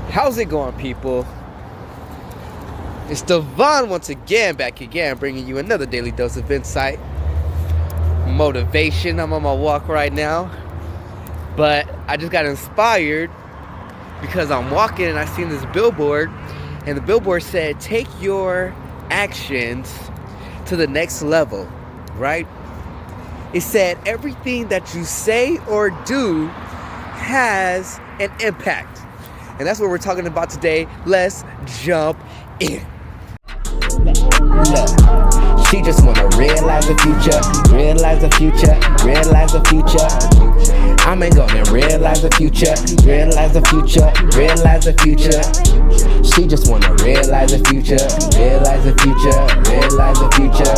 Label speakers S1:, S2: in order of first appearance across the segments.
S1: How's it going, people? It's Devon once again, back again, bringing you another daily dose of insight, motivation. I'm on my walk right now, but I just got inspired because I'm walking and I seen this billboard, and the billboard said, take your actions to the next level, right? It said everything that you say or do has an impact. And that's what we're talking about today. Let's jump in. Look, she just wanna realize the future, realize the future, realize the future. I'm gonna realize the future, realize the future, realize the future. She just wanna realize the future, realize the future, realize the future.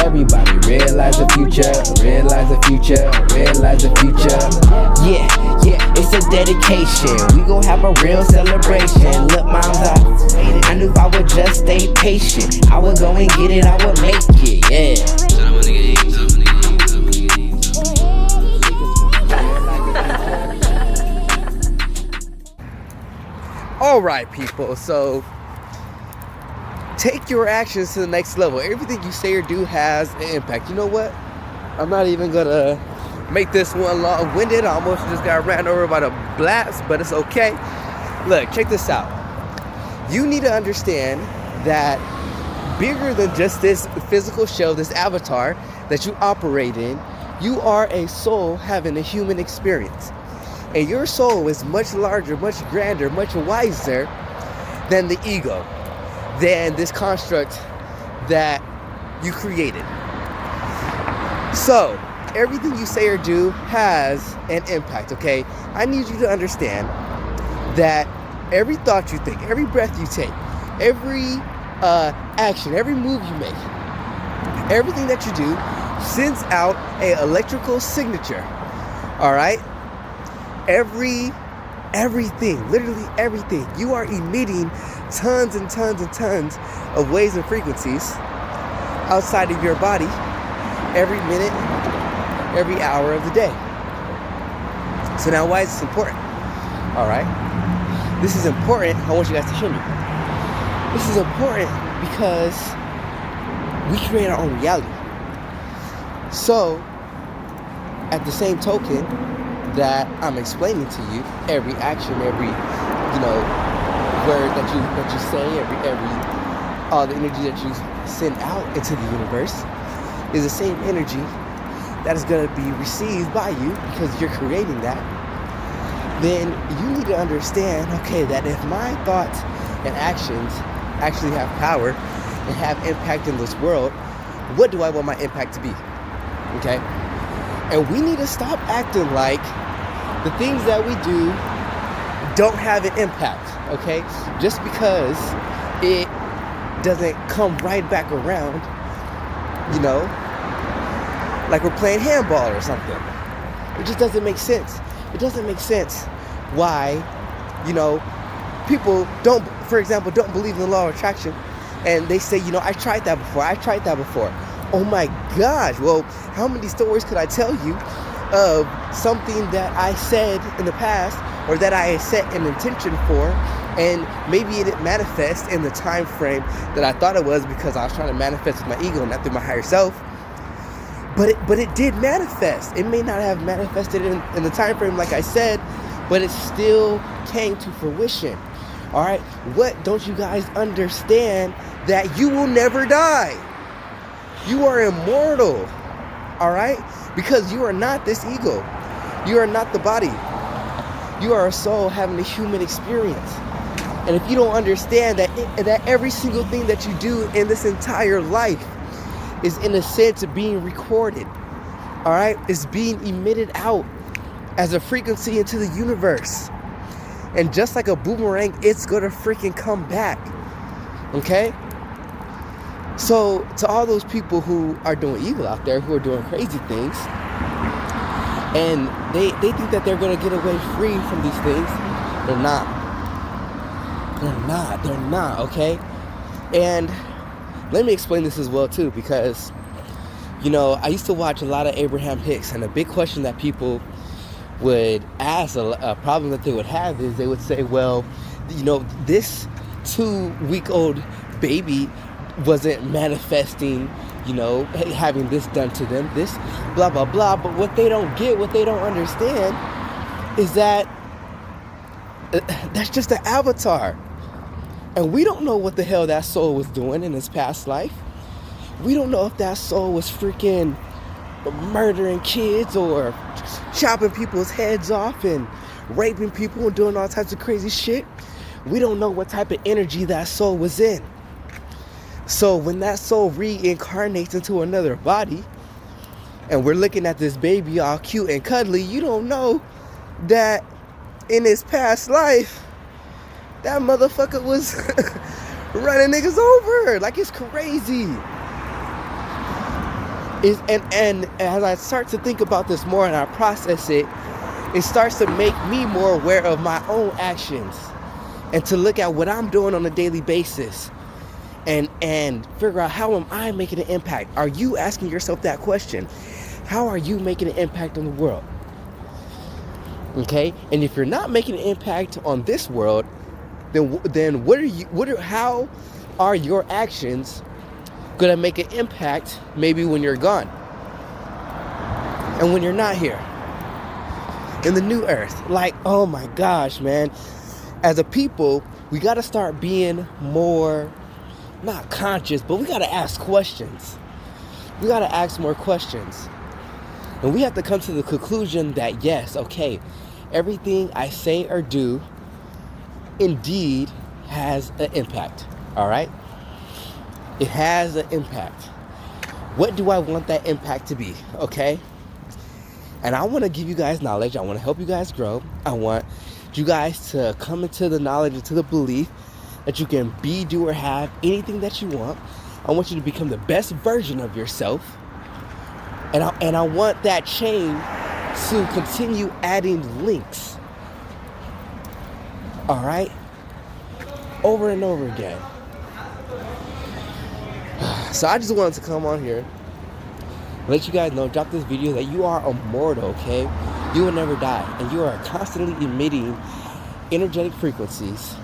S1: Everybody realize the future, realize the future, realize the future. Yeah, it's a dedication. We gon' have a real celebration. Look, moms, I knew if I would just stay patient, I would go and get it, I would make it, yeah. Alright, people, so take your actions to the next level. Everything you say or do has an impact. You know what? I'm not even gonna make this one long-winded. I almost just got ran over by the blast, but it's okay. Look, check this out. You need to understand that bigger than just this physical shell, this avatar that you operate in, you are a soul having a human experience. And your soul is much larger, much grander, much wiser than the ego, than this construct that you created. So, everything you say or do has an impact, okay? I need you to understand that every thought you think, every breath you take, every action, every move you make, everything that you do sends out an electrical signature, all right? Everything, literally everything. You are emitting tons and tons and tons of waves and frequencies outside of your body every minute, every hour of the day. So now why is this important? All right. This is important. I want you guys to hear me. This is important because we create our own reality. So, at the same token that I'm explaining to you, every action, every word that you say, every all the energy that you send out into the universe is the same energy that is going to be received by you because you're creating that. Then you need to understand, okay, that if my thoughts and actions actually have power and have impact in this world, what do I want my impact to be? Okay? And we need to stop acting like the things that we do don't have an impact, okay? Just because it doesn't come right back around, like we're playing handball or something. It just doesn't make sense. It doesn't make sense why, people don't, for example, don't believe in the law of attraction, and they say, I tried that before. Oh my gosh, well, how many stories could I tell you of something that I said in the past or that I set an intention for, and maybe it didn't manifest in the time frame that I thought it was because I was trying to manifest with my ego, not through my higher self. But it did manifest. It may not have manifested in the time frame like I said, but it still came to fruition. All right, what don't you guys understand? That you will never die. You are immortal, all right? Because you are not this ego. You are not the body. You are a soul having a human experience. And if you don't understand that every single thing that you do in this entire life is in a sense being recorded, all right? It's being emitted out as a frequency into the universe. And just like a boomerang, it's gonna freaking come back, okay? So to all those people who are doing evil out there, who are doing crazy things, and they think that they're going to get away free from these things, they're not. They're not, okay? And let me explain this as well too, because, I used to watch a lot of Abraham Hicks, and a big question that people would ask, a problem that they would have is they would say, well, this 2-week-old baby wasn't manifesting, having this done to them, this blah, blah, blah. But what they don't get, what they don't understand is that that's just an avatar. And we don't know what the hell that soul was doing in his past life. We don't know if that soul was freaking murdering kids or chopping people's heads off and raping people and doing all types of crazy shit. We don't know what type of energy that soul was in. So when that soul reincarnates into another body and we're looking at this baby all cute and cuddly, you don't know that in his past life, that motherfucker was running niggas over. Like, it's crazy. And as I start to think about this more and I process it, it starts to make me more aware of my own actions and to look at what I'm doing on a daily basis and figure out, how am I making an impact? Are you asking yourself that question? How are you making an impact on the world? Okay? And if you're not making an impact on this world, then how are your actions going to make an impact maybe when you're gone and when you're not here in the new earth? Like, oh my gosh, man. As a people, we got to start being more, not conscious, but we got to ask questions. We got to ask more questions. And we have to come to the conclusion that, yes, okay, everything I say or do indeed has an impact. All right? It has an impact. What do I want that impact to be? Okay? And I want to give you guys knowledge. I want to help you guys grow. I want you guys to come into the knowledge, into the belief that you can be, do, or have anything that you want. I want you to become the best version of yourself. And I want that chain to continue adding links. All right? Over and over again. So I just wanted to come on here and let you guys know, drop this video, that you are immortal, okay? You will never die. And you are constantly emitting energetic frequencies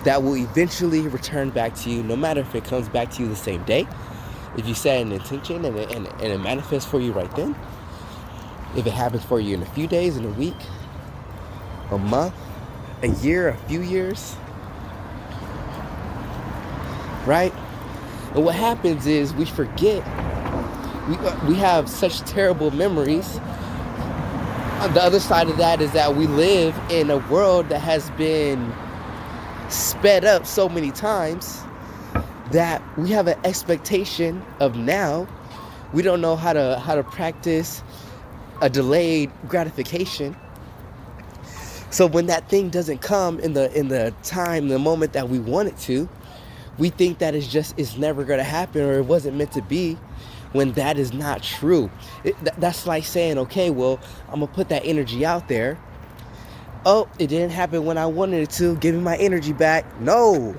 S1: that will eventually return back to you, no matter if it comes back to you the same day, if you set an intention and it manifests for you right then, if it happens for you in a few days, in a week, a month, a year, a few years, right? And what happens is we forget. We have such terrible memories. On the other side of that is that we live in a world that has been sped up so many times that we have an expectation of now. We don't know how to practice a delayed gratification. So when that thing doesn't come in the time, the moment that we want it to, we think that it's never going to happen, or it wasn't meant to be, when that is not true. That's like saying, okay, well, I'm going to put that energy out there. Oh, it didn't happen when I wanted it to. Give me my energy back. No,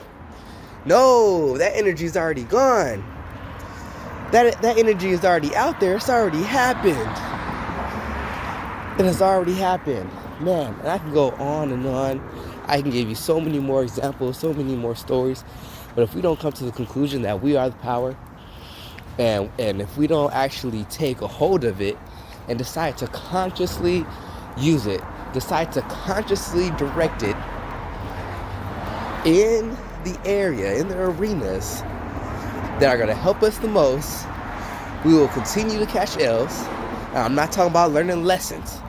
S1: that energy is already gone. That energy is already out there. It's already happened. It has already happened. Man, and I can go on and on. I can give you so many more examples, so many more stories. But if we don't come to the conclusion that we are the power, and if we don't actually take a hold of it and decide to consciously use it, decide to consciously direct it in the area, in the arenas that are going to help us the most, we will continue to catch L's. Now, I'm not talking about learning lessons.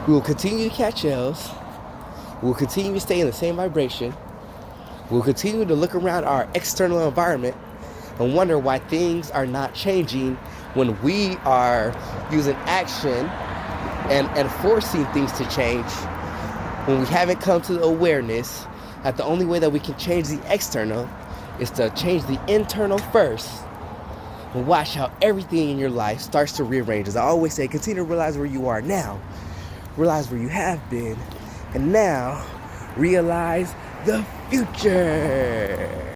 S1: We will continue to catch L's. We'll continue to stay in the same vibration. We'll continue to look around our external environment and wonder why things are not changing when we are using action and forcing things to change, when we haven't come to the awareness that the only way that we can change the external is to change the internal first. And watch how everything in your life starts to rearrange. As I always say, continue to realize where you are now. Realize where you have been. And now, realize the future.